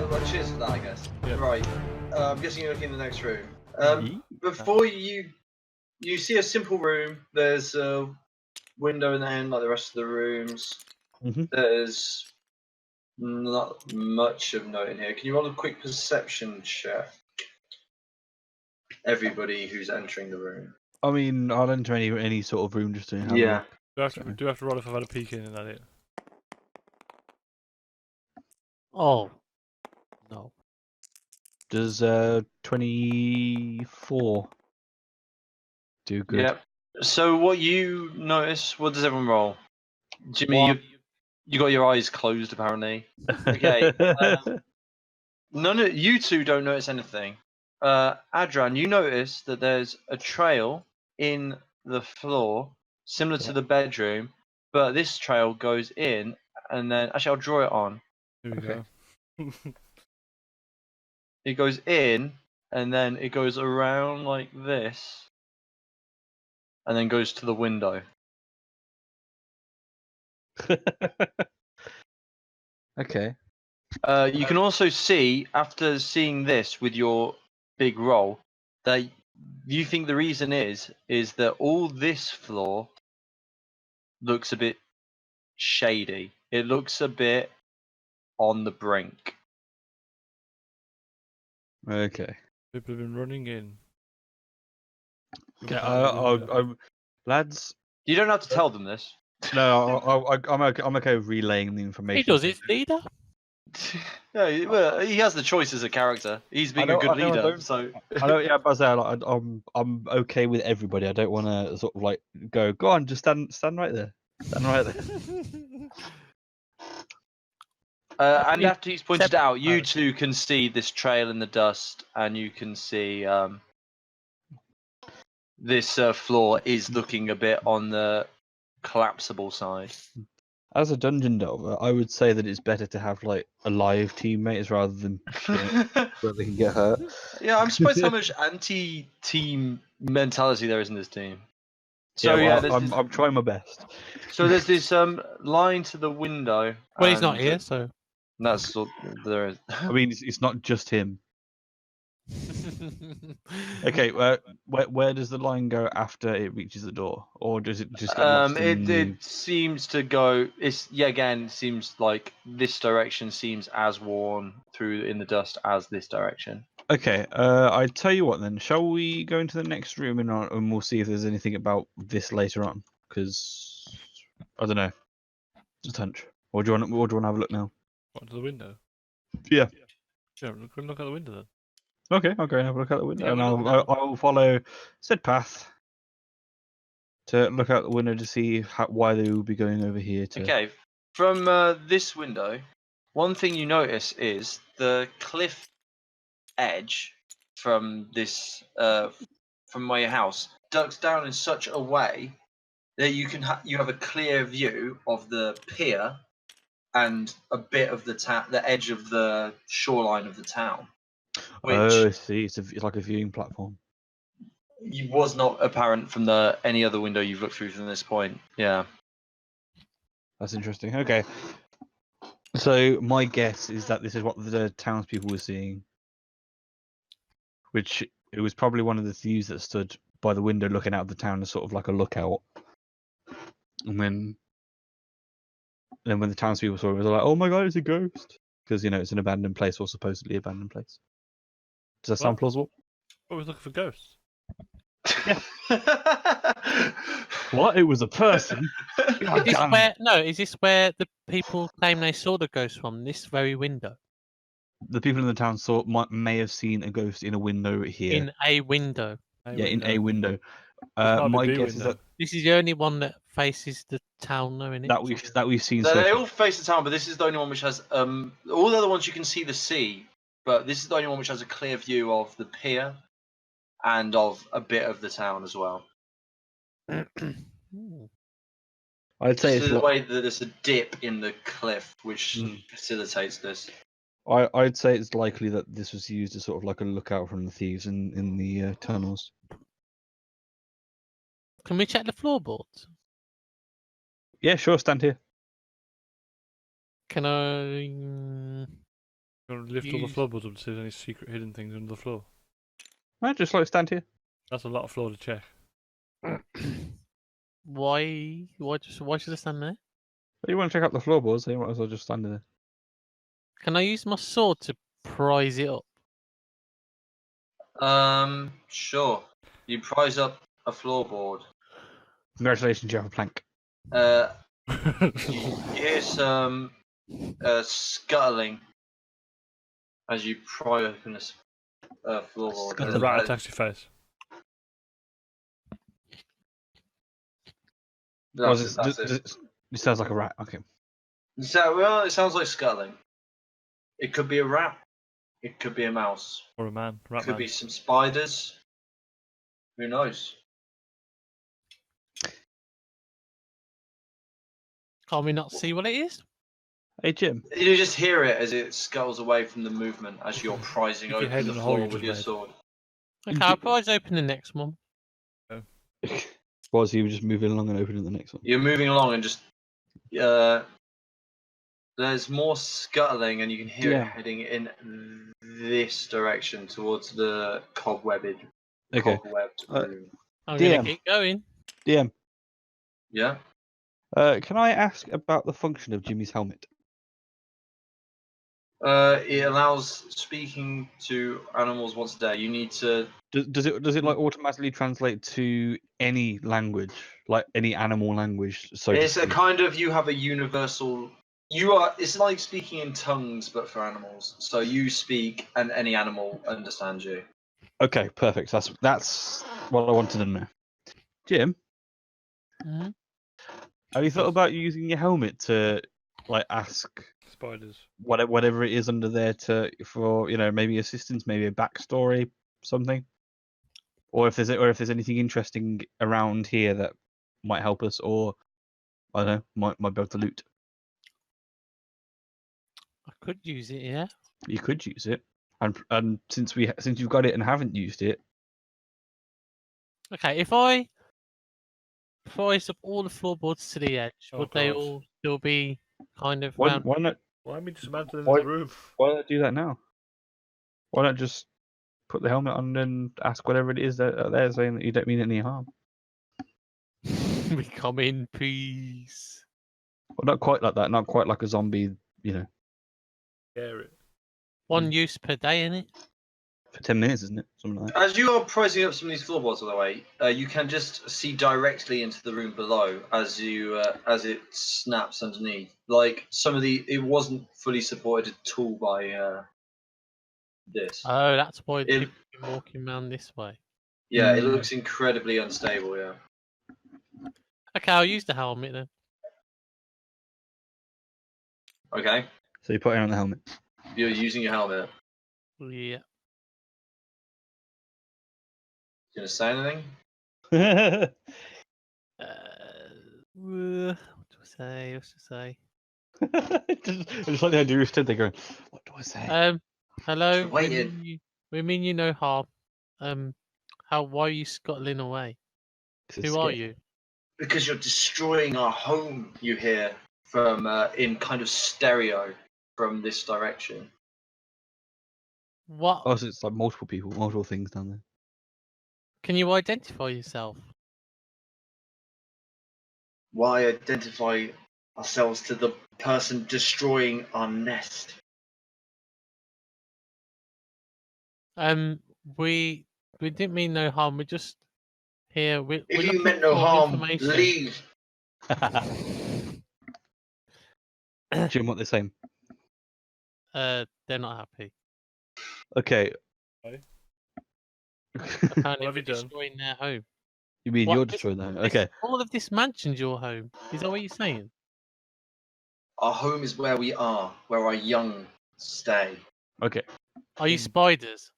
well, cheers for that, I guess. Yeah. Right. I'm guessing you're looking in the next room. Yeah. Before you see a simple room. There's a window in the end, like the rest of the rooms. Mm-hmm. There's not much of note in here. Can you roll a quick perception check? Everybody who's entering the room. I mean, I'll enter any sort of room just to have a Yeah. look. Do I have to roll if I've had a peek in and that it? Oh. No. Does 24 do good? Yep. So what you notice? What does everyone roll? Jimmy, One. you got your eyes closed apparently. Okay. None of you two don't notice anything. Adran, you notice that there's a trail in the floor, similar to the bedroom, but this trail goes in, and then actually I'll draw it on. Here we Okay. go. It goes in, and then it goes around like this, and then goes to the window. Okay. You can also see, after seeing this with your big roll, that you think the reason is that all this floor looks a bit shady. It looks a bit on the brink. Okay. People have been running in. Okay. Looking out the window. Lads. You don't have to tell them this. No, I'm okay. I'm okay with relaying the information. He does his leader. Yeah, well, he has the choice as a character. He's being a good leader, so. I know. Yeah, but I'm okay with everybody. I don't want to sort of like go on. Just stand right there. Stand right there. And after he's pointed out, you two can see this trail in the dust, and you can see this floor is looking a bit on the collapsible side. As a dungeon delver, I would say that it's better to have like alive teammates rather than where they can get hurt. Yeah, I'm surprised how much anti-team mentality there is in this team. So yeah, there's I'm trying my best. So there's this line to the window. Well, he's not and here, so. That's what there is. I mean, it's not just him. Okay, where does the line go after it reaches the door, or does it just get lost in the... It seems to go. It seems like this direction seems as worn through in the dust as this direction. Okay, I tell you what then. Shall we go into the next room and we'll see if there's anything about this later on? Because I don't know, just a hunch. Or do you want to have a look now? What, to the window? Yeah. Yeah, look out the window then. Okay, I'll go and have a look out the window, Yeah, and we'll look I'll follow said path to look out the window to see why they will be going over here. Okay, from this window, one thing you notice is the cliff edge from this from my house ducks down in such a way that you can you have a clear view of the pier and a bit of the edge of the shoreline of the town. Which Oh, I see. It's like a viewing platform. was not apparent from any other window you've looked through from this point. Yeah. That's interesting. Okay. So my guess is that this is what the townspeople were seeing, which it was probably one of the thieves that stood by the window looking out of the town as sort of like a lookout. And then when the townspeople saw it, they were like, "Oh my god, it's a ghost!" Because it's an abandoned place or supposedly abandoned place. Does that sound plausible? I was looking for ghosts. What? It was a person? Is this where the people claim they saw the ghost from? This very window. The people in the town may have seen a ghost in a window here. In a window. In a window. My guess is that this is the only one that faces the town, though, isn't it? that we've seen. So So they far. all face the town, but this is the only one which has all the other ones you can see the sea, but this is the only one which has a clear view of the pier and of a bit of the town as well. I'd say This is the way that there's a dip in the cliff which facilitates this. I'd say it's likely that this was used as sort of like a lookout from the thieves in the tunnels. Can we check the floorboards? Yeah, sure. Stand here. Can I? Gonna lift all the Use- floorboards up to see if there's any secret hidden things under the floor. I just like stand here. That's a lot of floor to check. Why? Why should I stand there? But you want to check out the floorboards, so you might as well just stand there. Can I use my sword to prise it up? Sure. You prize up a floorboard. Congratulations, you have a plank. You hear some scuttling as you pry open a floorboard. Scuttle. The rat attacks your face. That's it. It sounds like a rat. Okay. Well, it sounds like scuttling. It could be a rat. It could be a mouse. Or a man. It Rat could man. be some spiders. Who knows? Can't we not see what it is? Hey, Jim. You just hear it as it scuttles away from the movement as you're prizing Keep your head open the in the hole floor you with just your made. sword. Okay, I'll prise open the next one. Was you were just moving along and opening the next one? You're moving along and just there's more scuttling and you can hear Yeah. it heading in this direction towards the cobwebbed Okay. room. I'm DM. gonna keep going. DM. Yeah. Can I ask about the function of Jimmy's helmet? It allows speaking to animals once a day. You need to. Does it like automatically translate to any language, like any animal language? So to It's a speak? kind of you have a universal. It's like speaking in tongues, but for animals. So you speak, and any animal understands you. Okay, perfect. That's what I wanted to know. Jim, Mhm. have you thought about using your helmet to like ask Spiders. whatever it is under there for maybe assistance, maybe a backstory, something, or if there's anything interesting around here that might help us, or I don't know, might be able to loot. I could use it, yeah. You could use it, and since you've got it and haven't used it, Okay, if I prise up all the floorboards to the edge, Oh, would they God. all still be kind of why round? not Why am I dismantling Why- the room? why not do that now? Why not just put the helmet on and ask whatever it is that they're saying that you don't mean any harm? We come in peace. Well, not quite like that. Not quite like a zombie. Scare it. One use per day, innit? For 10 minutes, isn't it? Something like that. As you are pricing up some of these floorboards, by the way, you can just see directly into the room below as it snaps underneath. Like it wasn't fully supported at all by this. Oh, that's why It- people have been walking around this way. Yeah, it Mm. looks incredibly unstable. Yeah. Okay, I'll use the helmet then. Okay. So you put it on the helmet. You're using your helmet. Yeah. You gonna say anything? What do I say? What's to say? just like the idea of stood there going, "What do I say?" Hello. Just waiting. We mean you no harm. Why are you scuttling away? 'Cause it's Who are scary. you? Because you're destroying our home. You hear from in kind of stereo from this direction. What? Oh, so it's like multiple people, multiple things down there. Can you identify yourself? Why identify ourselves to the person destroying our nest? We didn't mean no harm. We're just here. We're If you looking meant no for harm, information. leave. Jim, what they're saying? They're not happy. Okay. Okay. Apparently, What have we're you done? destroying their home. You mean What, you're this- destroying that? this- Okay. All of this mansion's your home. Is that what you're saying? Our home is where we are, where our young stay. Okay. Are you spiders?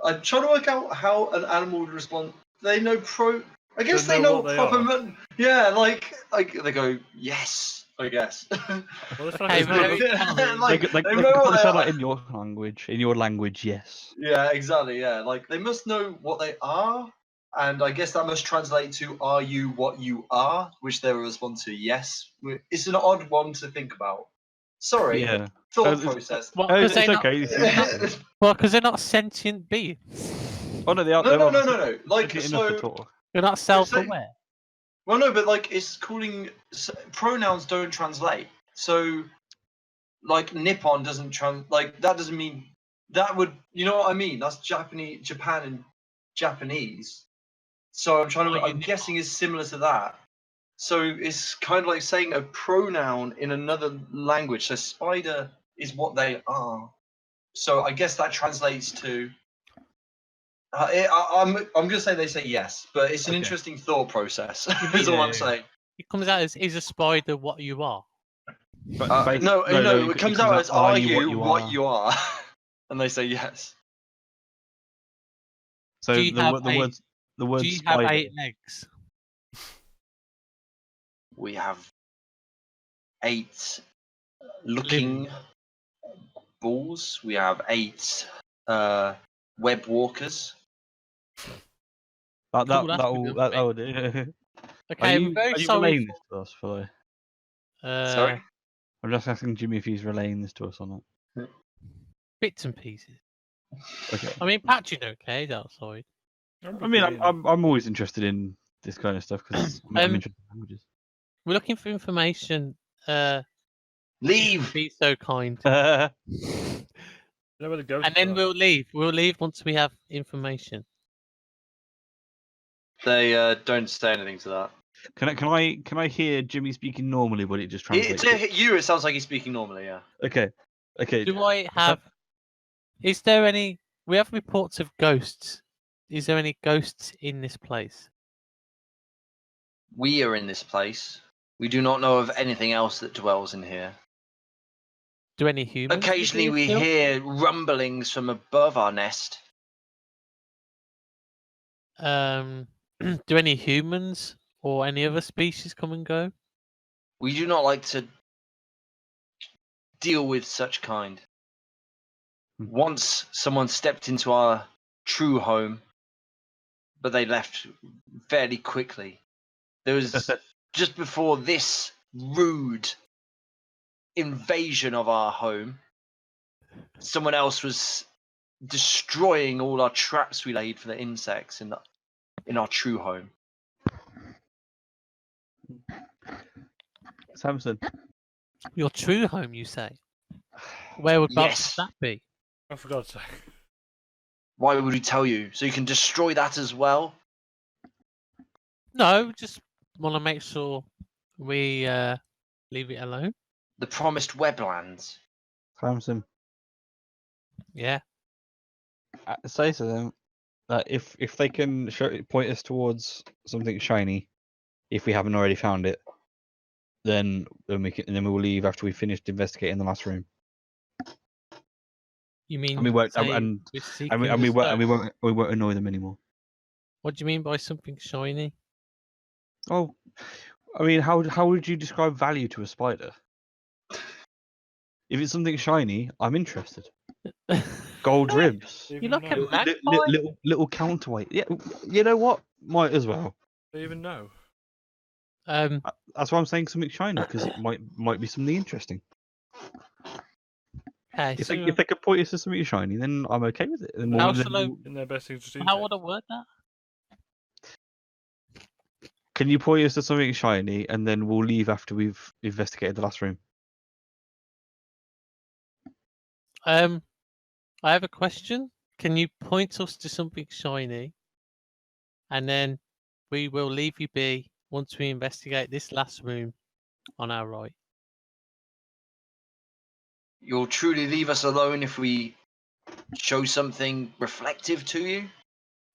I'm trying to work out how an animal would respond. They know I guess They they know know what they proper. are. Yeah, like they go yes, I guess. Well, it's Okay, it's very not- funny. Like, they they know what they sound are. like in your language. In your language, yes. Yeah, exactly. Yeah, like they must know what they are, and I guess that must translate to "Are you what you are?" Which they will respond to yes. It's an odd one to think about. Sorry. Yeah. Thought it's- process. What? Oh, Because it's they're okay. not. This is happening. Well, because they're not sentient beings. Oh no, they are. No, they no, are no, no, no. Like, sentient enough to so. talk. They're not self-aware. Well, no, but like, it's calling. Pronouns don't translate. So, like, Nippon doesn't like, that doesn't mean. That would. You know what I mean? That's Japanese, Japan and Japanese. So I'm trying to. Oh, you I'm guessing is similar to that. So it's kind of like saying a pronoun in another language. So spider is what they are. So I guess that translates to. I'm gonna say they say yes, but it's an Okay. interesting thought process. mean- Is all Yeah, I'm yeah. saying. It comes out as is a spider what you are. But No, it comes out as are are you you what you are, and they say yes. So Do you have the word Do you spider. have 8 legs? We have 8 looking balls. We have 8 web walkers. That Cool, that's good will do. Okay, we're very are you sorry. relaying this to us, Philo? Sorry. I'm just asking Jimmy if he's relaying this to us or not. Bits and pieces. Okay. I mean, Patrick, okay, that's sorry. I mean, I'm always interested in this kind of stuff because I'm interested in languages. We're looking for information. Leave. Be so kind. You know where the ghosts And then are? we'll leave. We'll leave once we have information. They don't say anything to that. Can I hear Jimmy speaking normally, but it just translates? To you, it sounds like he's speaking normally. Yeah. Okay. Do I have? Is there any? We have reports of ghosts. Is there any ghosts in this place? We are in this place. We do not know of anything else that dwells in here. Do any humans? Occasionally live we here still? hear rumblings from above our nest. Do any humans or any other species come and go? We do not like to deal with such kind. Once someone stepped into our true home, but they left fairly quickly. There was just before this rude invasion of our home, someone else was destroying all our traps we laid for the insects in our true home. Samson. Your true home, you say? Where would Yes. that be? Oh, for God's sake. Why would we tell you? So you can destroy that as well? No, just want to make sure we leave it alone. The promised weblands. Samson. Yeah. Say to them that if they can point us towards something shiny, if we haven't already found it, then we will leave after we finished investigating the last room. You mean? And we won't say and we're we seeking won't the we won't annoy them anymore. What do you mean by something shiny? Oh, I mean, how would you describe value to a spider? If it's something shiny, I'm interested. Gold ribs, Do you You even look know? at magpie. little counterweight. Yeah, you know what? Might as well. Do you even know? That's why I'm saying something shiny because it might be something interesting. Okay, If so they could point us to something shiny, then I'm okay with it. Then How then shall I- In their best interest. how would I word that? can you point us to something shiny, and then we'll leave after we've investigated the last room? I have a question. Can you point us to something shiny, and then we will leave you be once we investigate this last room on our right? You'll truly leave us alone if we show something reflective to you?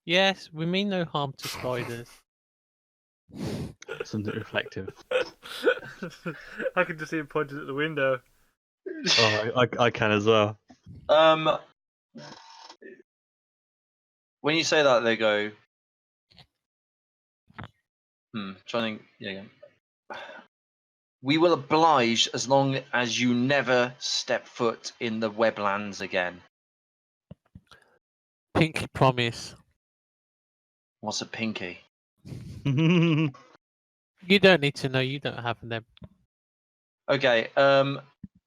Yes, we mean no harm to spiders. Something reflective. I can just see him pointing at the window. Oh, I can as well. When you say that, they go. Trying to. Yeah. We will oblige as long as you never step foot in the weblands again. Pinky promise. What's a pinky? You don't need to know. You don't have them. Okay.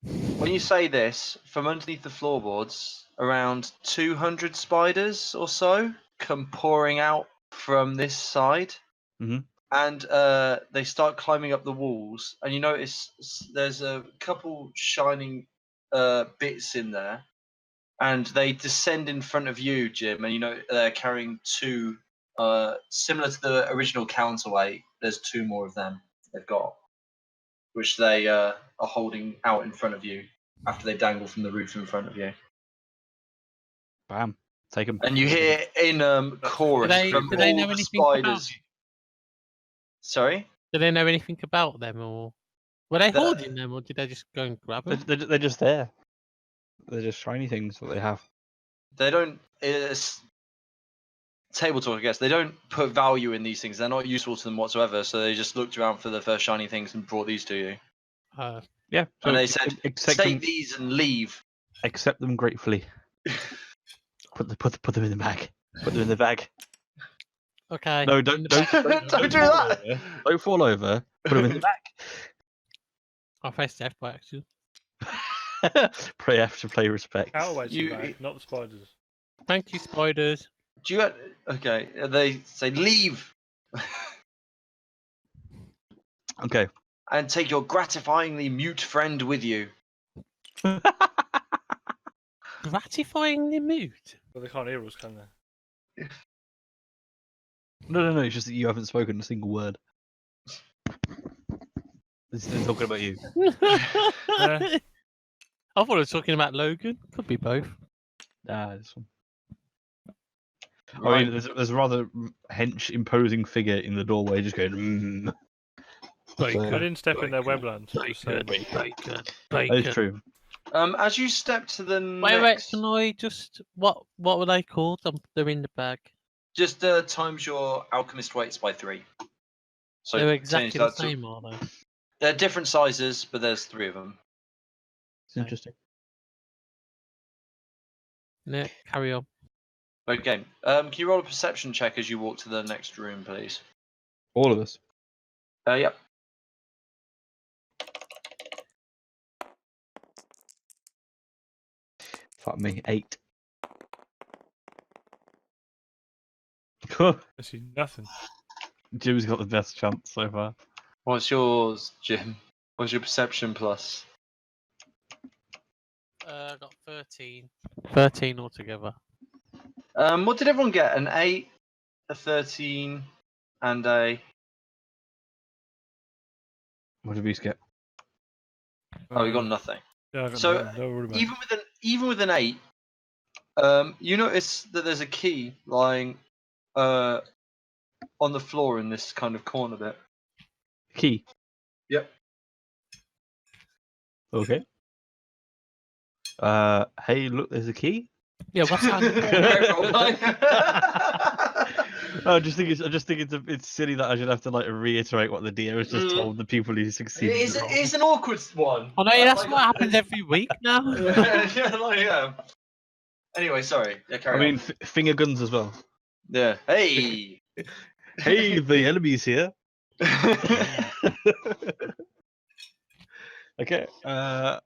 When you say this, from underneath the floorboards, around 200 spiders or so come pouring out from this side. Mhm. And they start climbing up the walls, and you notice there's a couple shining bits in there, and they descend in front of you, Jim, and you know they're carrying two, similar to the original counterweight. There's two more of them they've got, which they are holding out in front of you after they dangle from the roof in front of you. Bam. Take him. And you hear in chorus from do they all know the anything about spiders. it? Sorry? Do they know anything about them, or were they The- holding them, or did they just go and grab them? They're just there. They're just shiny things that they have. They don't. It's table talk, I guess. They don't put value in these things. They're not useful to them whatsoever. So they just looked around for the first shiny things and brought these to you. Yeah. So And they said, accept "Take them, these and leave." accept them gratefully. Put them in the bag. Put them in the bag. Okay. No, in don't the don't back. Don't do fall that. over. Don't fall over. Put them in the I pressed F by accident. bag. Pray F to play respect. Counterweight's You- back, not the spiders. Thank you, spiders. Do you? Okay. They say leave Okay. and take your gratifyingly mute friend with you. Gratifyingly moot. But they can't hear us, can they? No. It's just that you haven't spoken a single word. They're talking about you. I thought I was talking about Logan. Could be both. This one. I Right. mean, there's a rather hench, imposing figure in the doorway, just going. Bacon. I didn't step in their weblands. Just saying. Bacon. That is true. As you step to the Wait, next, can I just what were they called? They're in the bag. just times your alchemist weights by 3. So They're change exactly the that to- same, are they? They're different sizes, but there's 3 of them. It's interesting. Yeah, carry on. Okay. Can you roll a perception check as you walk to the next room, please? All of us. Yep. Fuck me. 8. I see nothing. Jim's got the best chance so far. What's yours, Jim? What's your perception plus? I got 13. 13 altogether. What did everyone get? An 8, a 13, and a. What did we get? Oh, you got nothing. Yeah, I got So, nothing. Don't worry about it. Even with an 8, you notice that there's a key lying on the floor in this kind of corner bit. Key. Yep. Okay. Hey, look, there's a key. Yeah, what's that? I just think it's silly that I should have to like reiterate what the DM has just told the people who succeeded. It's an awkward one. Oh no, yeah, that's what happens every week now. Yeah. Anyway, sorry. Yeah, I carry mean, on. finger guns as well. Yeah. Hey. Hey, the enemy's here. Okay. Yeah.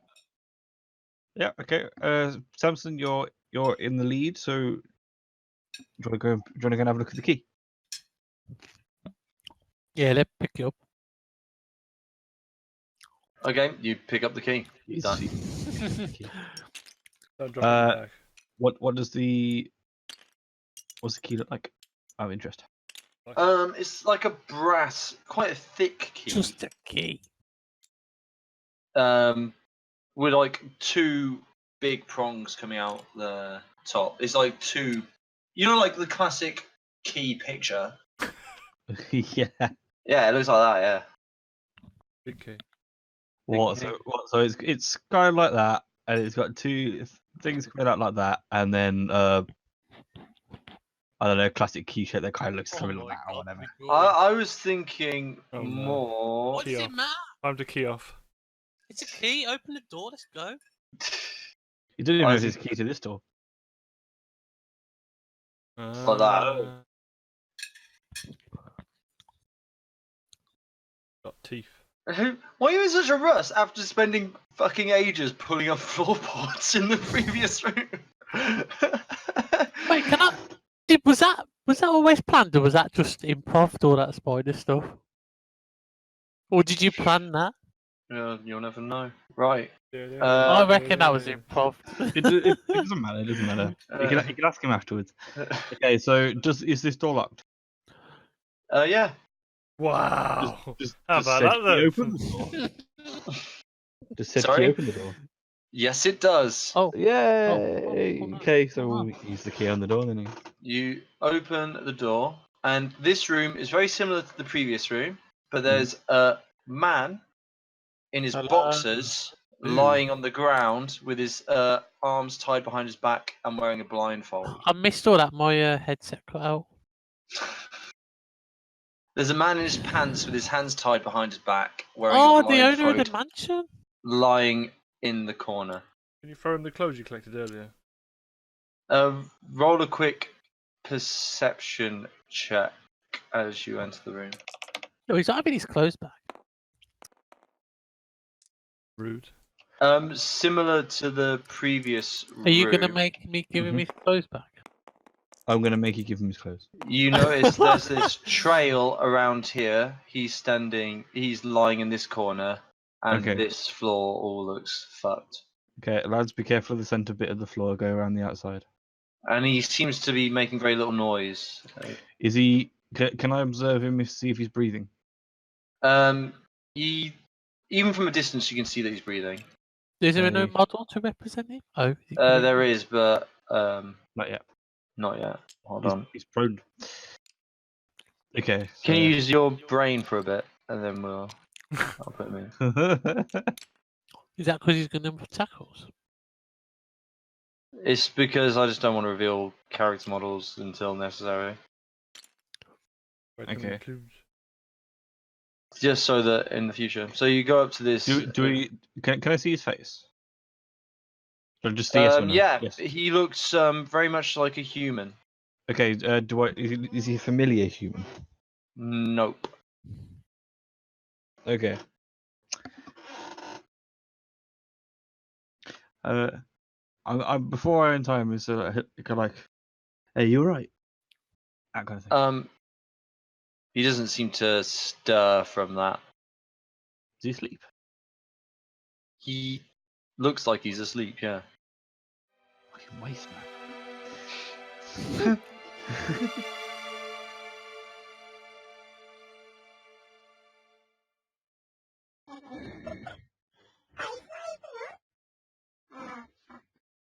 Okay. Samson, you're in the lead. So, do you want to go and have a look at the key? Yeah, let's pick it up. Okay, you pick up the key. Done. Don't drop it in the bag. What's the key look like? I'm interested. It's like a brass, quite a thick key. Just a key. With like 2 big prongs coming out the top. It's like 2, like the classic key picture. Yeah. Yeah, it looks like that. Yeah. Big key. What? So it's kind of like that, and it's got 2 things coming out like that, and then I don't know, classic key shape that kind of looks something like that or whatever. I was thinking Oh, no. more. What does Key it matter? Time to key off. It's a key. Open the door. Let's go. You didn't even I know there's a key to this door. Like that. Got teeth. Why are you in such a rush after spending fucking ages pulling up floorboards in the previous room? Wait, can I? Was that always planned, or was that just improv, all that spider stuff? Or did you plan that? Yeah, you'll never know. Right. I reckon that was improv. It doesn't matter. It doesn't matter. You can ask him afterwards. Okay, so is this door locked? Yeah. Wow. Just How about that he though? open the door? Just said Sorry? he open the door. Yes, it does. Oh, Yay! oh, no. Okay, so Oh, we'll use the key on the door then. You open the door, and this room is very similar to the previous room, but there's a man in his Hello. boxers lying on the ground with his arms tied behind his back and wearing a blindfold. I missed all that. My headset cut out. There's a man in his pants with his hands tied behind his back, wearing Oh, a the owner of the blindfold, mansion. lying in the corner. Can you throw in the clothes you collected earlier? Roll a quick perception check as you enter the room. No, he's not having his clothes back. Rude. Similar to the previous Are you gonna room, make me give him his clothes back? I'm gonna make you give him his clothes. you notice there's this trail around here. He's lying in this corner, and Okay. this floor all looks fucked. Okay, lads, be careful of the centre bit of the floor. Go around the outside. And he seems to be making very little noise. Is he? Can I observe him? See if he's breathing. He, even from a distance, you can see that he's breathing. Is there no Okay. model to represent him? Oh, is he coming? There is, but Not yet. not yet. Hold He's, on. he's prone. Okay. Can you use your brain for a bit, and then I'll put him in. Is that because he's gonna attack us? It's because I just don't want to reveal character models until necessary. Okay. Just so that in the future. So you go up to this. do we? Can I see his face? Or just yes or no? Yeah, Yes. he looks very much like a human. Okay. Is he a familiar human? Nope. Okay. I before our own time is like, hey, you alright? That kind of thing. He doesn't seem to stir from that. Does he sleep? He looks like he's asleep. Yeah. Fucking waste, man.